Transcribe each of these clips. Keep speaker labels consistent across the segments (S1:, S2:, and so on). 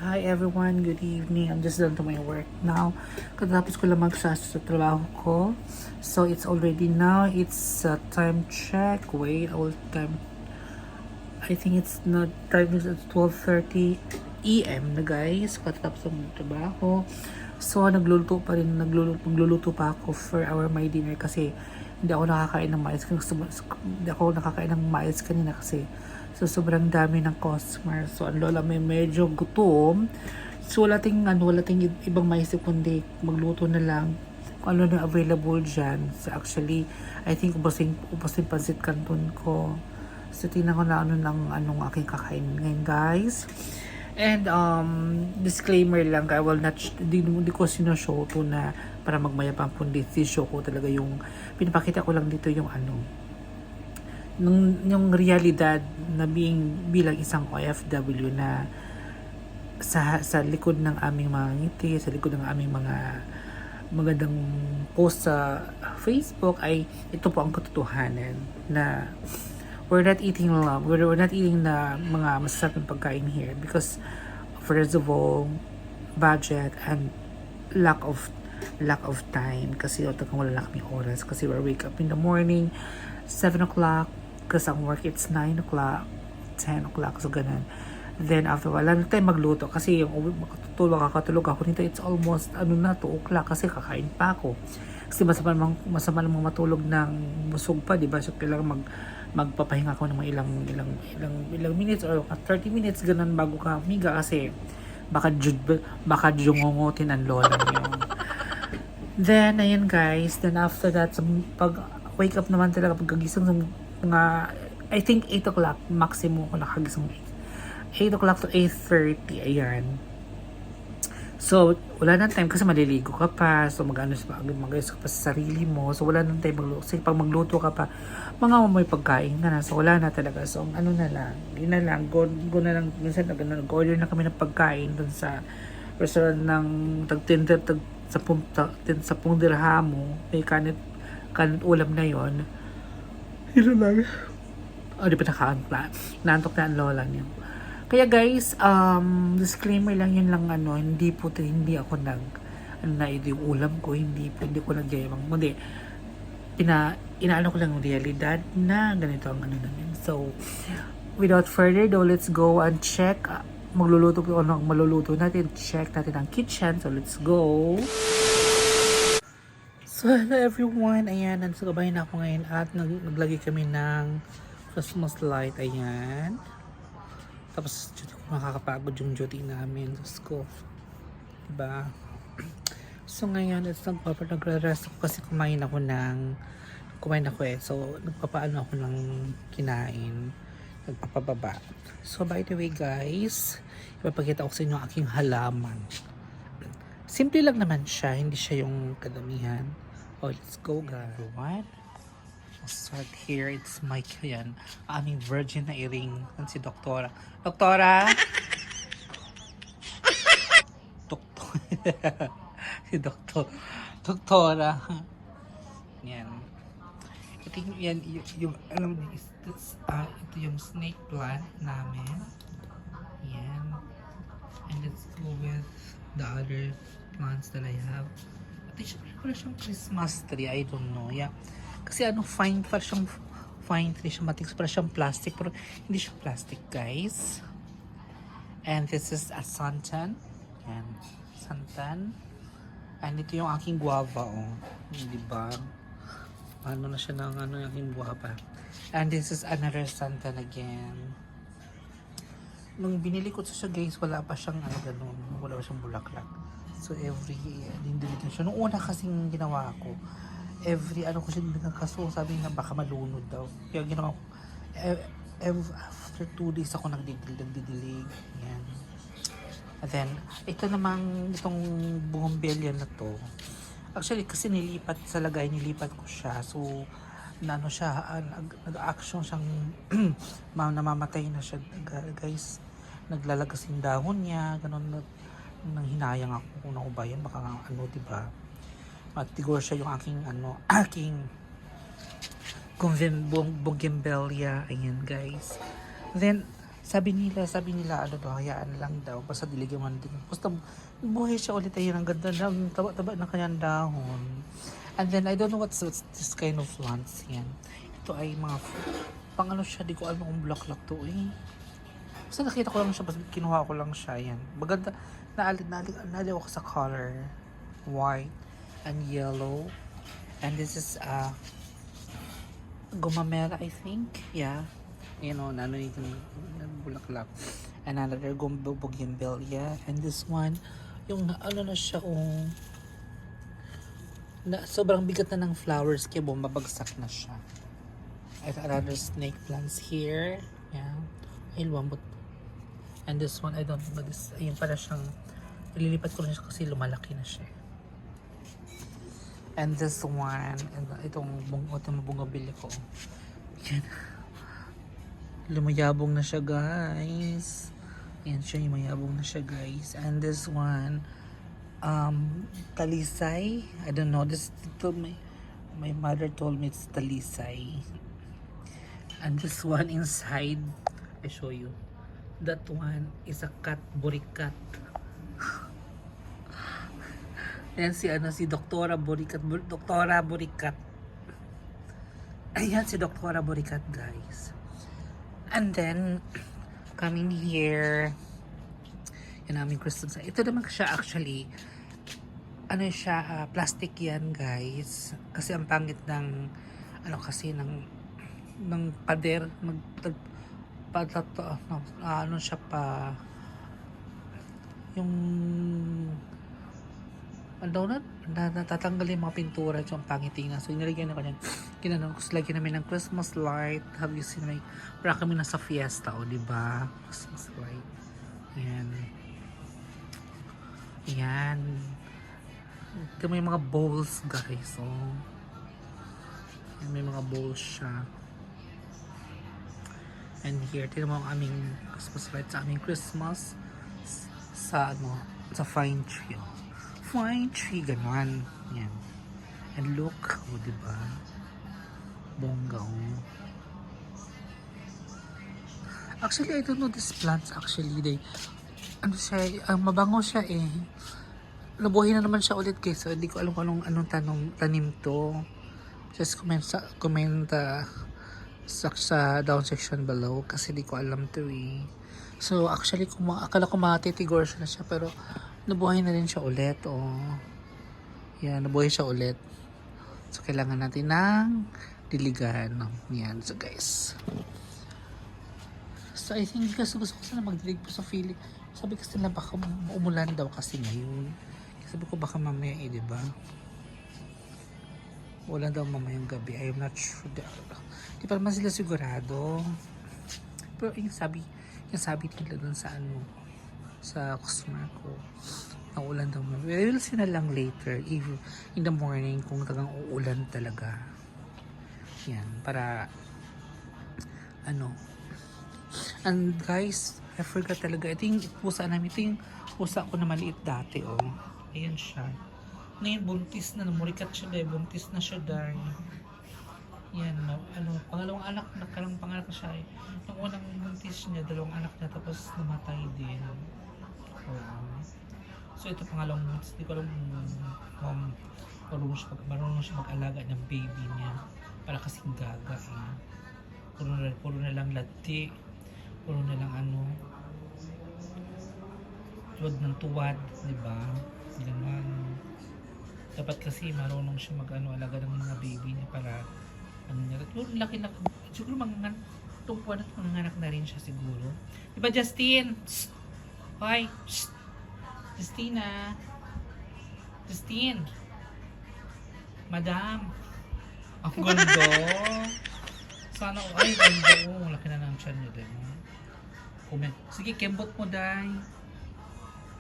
S1: Hi everyone, good evening. I'm just done to my work now. Katapos ko lang sa trabaho ko. So it's already now. It's time check. Wait, all time. I think it's not time is at 12:30 AM na guys. Katapos ng trabaho. So nagluluto pa ako for my dinner kasi hindi ako nakakain ng mais kanina kasi so sobrang dami ng customer. So ang lola may medyo gutom. So wala ting ibang maisip kundi magluto na lang kung ano na available dyan. So actually, I think ubusin pansit canton ko. So tingnan ko na anong aking kakain ngayon guys. And disclaimer lang, I will not di ko sino-show to na para magmayabang kundi show ko talaga yung pinapakita ko lang dito yung yung realidad na bilang isang OFW na sa likod ng aming mga ngiti, sa likod ng aming mga magandang post sa Facebook ay ito po ang katotohanan na we're not eating na mga masasarap pagkain here because first of all, budget and lack of time kasi wala na kaming oras kasi we wake up in the morning 7 o'clock kasi ang work it's 9 o'clock 10 o'clock so ganun. Then after wala na tayo magluto kasi yung kakatulog ako nito it's almost 2 o'clock kasi kakain pa ako kasi masama namang matulog ng busog pa, di ba? So kailangan magpapahinga ako ng mga ilang minutes or 30 minutes ganun bago ka miga kasi baka jungungutin ang lola niyo. Then ayun guys, then after that pag wake up naman talaga pagkagising ng mga I think 8 o'clock maximum ko nakagising 8 o'clock to 8:30 ayan. So, wala nang time kasi maliligo ka pa. So, mag-ayos ka pa sa sarili mo. So, wala nang time magluto. Kasi pag magluto ka pa, mga may pagkain ka na. So, wala na talaga. So, ano na lang. Yun na lang. Go na lang. Minsan, nag-order na kami ng pagkain dun sa restaurant ng sa dirhamo. May kanit ulam na yon. Yun lang. O, di ba naantok na ang lola niyo. Kaya guys, disclaimer lang yun lang hindi ako ito yung ulam ko, hindi ko nagyayamang, hindi, inaano ko lang yung realidad na ganito ang namin. So, without further ado, let's go and check, magluluto ko ang maluluto natin, check natin ang kitchen, so let's go. So, hello everyone, ayan, nagsagabayan ako ngayon at naglagay kami ng Christmas light, ayan. Tapos, makakapagod yung duty namin sa school. Diba? So, ngayon, nagre-rest ako kasi kumain ako So, nagpapaano ako ng kinain. Nagpapababa. So, by the way, guys, ipapakita ko sa inyo ang aking halaman. Simple lang naman siya. Hindi siya yung kadamihan. Oh, let's go, guys. What? I'll start here. It's my aming virgin na earring. Yan si Doktora. Doktora! Si Doktora. Yan. Ito yung alam mo, ito yung snake plant namin. Yan. And let's go with the other plants that I have. Ito siyang Christmas tree. I don't know. Yeah. Kasi fine tree siya, matigas para siyang plastic pero hindi siya plastic guys. And this is a santan. Yan, santan. And ito yung aking guava diba? Ano na siya ng yung aking guava. And this is another santan again. Nung binili ko siya guys, wala pa siyang ganun, wala pa siyang bulaklak. So every dindilig na siya. Nung una kasing ginawa ko, every ko siya nagkaso, sabi na baka malunod daw. Kaya ginawa ko, after 2 days ako nagdidilig. Yan. And then, ito namang, itong bougainvillea na to. Actually, kasi nilipat ko siya. So, nag-action siyang, namamatay na siya, guys. Naglalagas yung dahon niya, ganun, nang hinayang ako kung ako ba yan, baka diba? Matigor siya yung aking bougainvillea. Ayan guys. Then sabi nila, ano daw, hayaan lang daw, basta diligaman din. Basta buhay siya ulit, ayun, ang ganda ng taba-taba ng kanyang dahon. And then, I don't know what's this kind of plants yan. Ito ay mga, pang ano siya, di ko alam kung bulaklak to eh. Basta nakita ko lang siya, basta kinuha ko lang siya, yan. Maganda, naaliw ako sa color. White and yellow. And this is, gumamera, I think. Yeah. You know, ano yung bulaklak. Another bougainvillea. And this one, yung ano na siya, na sobrang bigat na ng flowers kaya bumabagsak na siya. At another snake plants here. Yeah. Ay, luwambot. And this one, I don't know, but this, ayun para siyang, ililipat ko na siya kasi lumalaki na siya. And this one, and itong bungabili ko. Yan. Lumayabong na siya, guys. Yan siya, mayabong na siya, guys. And this one, talisay. I don't know. This my mother told me it's talisay. And this one inside, I show you. That one is a cat, burikat. Ayan si Doktora Burikat. Doktora Burikat. Ayan si Doktora Burikat, guys. And then, coming here, yan aming crystal. Ito naman siya actually, ano siya, plastic yan, guys. Kasi ang pangit ng, ng pader, ano siya pa, yung, natatanggal yung mga pintura yung pangiting na. So, inilagyan na kanyan. Lagyan namin ng Christmas light. Have you seen, para kami nasa fiesta, diba? Christmas light. Yan. Yan. Ito may mga bowls, guys. Yan, may mga bowls siya. And here, tignan mo ang aming Christmas light sa aming Christmas sa fine tree. Fine tree, gano'n. Yan. And look, diba? Bongga, Actually, I don't know these plants actually. Mabango siya eh. Nabuhay na naman siya ulit, guys. So, hindi ko alam kung anong tanim to. Just comment sa down section below kasi di ko alam to eh. So, actually, akala ko matitigor siya na siya, pero nabuhay na rin siya ulit, Yan, nabuhay siya ulit. So, kailangan natin ng diligan. Yan, so guys. So, I think gusto ko sana magdilig po sa feeling. Sabi kasi na baka umulan daw kasi ngayon. Sabi ko baka mamaya diba? Wala daw mamayang gabi. I am not sure. Di pa naman sila sigurado. Pero yung sabi nila dun sa customer ko, ang ulan daw mo. We'll see na lang later, if in the morning, kung talagang uulan talaga. Yan, para and guys, I forgot talaga. Ito yung pusa namin. Ito yung pusa ko na maliit dati, Ayan siya. Ngayon, buntis na. Namurikat siya dahil. Buntis na siya dahil. Yan, pangalawang anak, panganak na siya. Yung unang buntis niya, dalawang anak niya, tapos namatay din. So, ito pangalawang buntis. Hindi ko alam marunong siya mag-alaga ng baby niya. Para kasing gaga. Puro na lang lati. Puro na lang tuwad ng tuwad, diba? Ganun. Dapat kasi marunong siya alaga ng mga baby niya para laki na, siguro tungkuan at manganak na rin siya siguro. Diba, Justin? Psst! Hoy! Psst! Justina! Justine! Madam! Ang ganda! Sana, ganda. Laki na ng tiyan niyo din. Comment. Sige, kimbot mo, Day.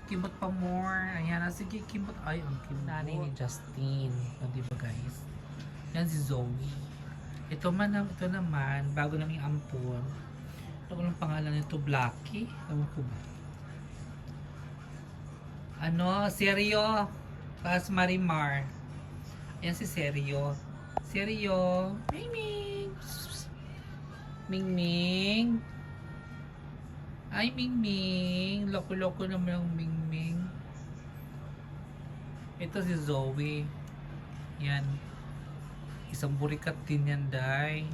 S1: Kimbot pa more. Ayan, sige, kimbot. Ay, ang kimbot. Nanay ni Justin. Diba, guys? Yan si Zoe. Ito naman, bago namin ampon. Ito ko ng pangalan nito, Blacky. Ewan ko ba? Seryo. Pas Marimar. Ayan si Seryo. Seryo. Ming Ming. Ming Ming. Ay, Mingming. Loko-loko naman ang Mingming. Ito si Zoe. Yan. Isang burikat din yan, day.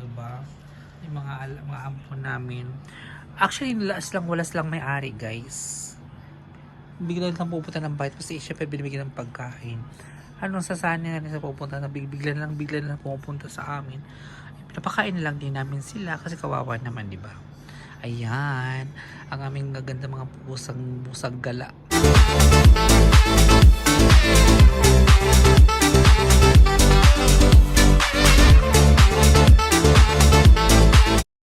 S1: Diba? Yung mga ampon namin. Actually, walas lang may-ari, guys. Bigla lang pupunta ng bite kasi syempre binibigyan ng pagkain. Anong sasanay na sa pupunta na bigla lang pupunta sa amin. Pinapakain lang din namin sila kasi kawawa naman, di ba? Ayan, ang aming gaganda mga pusang busag gala.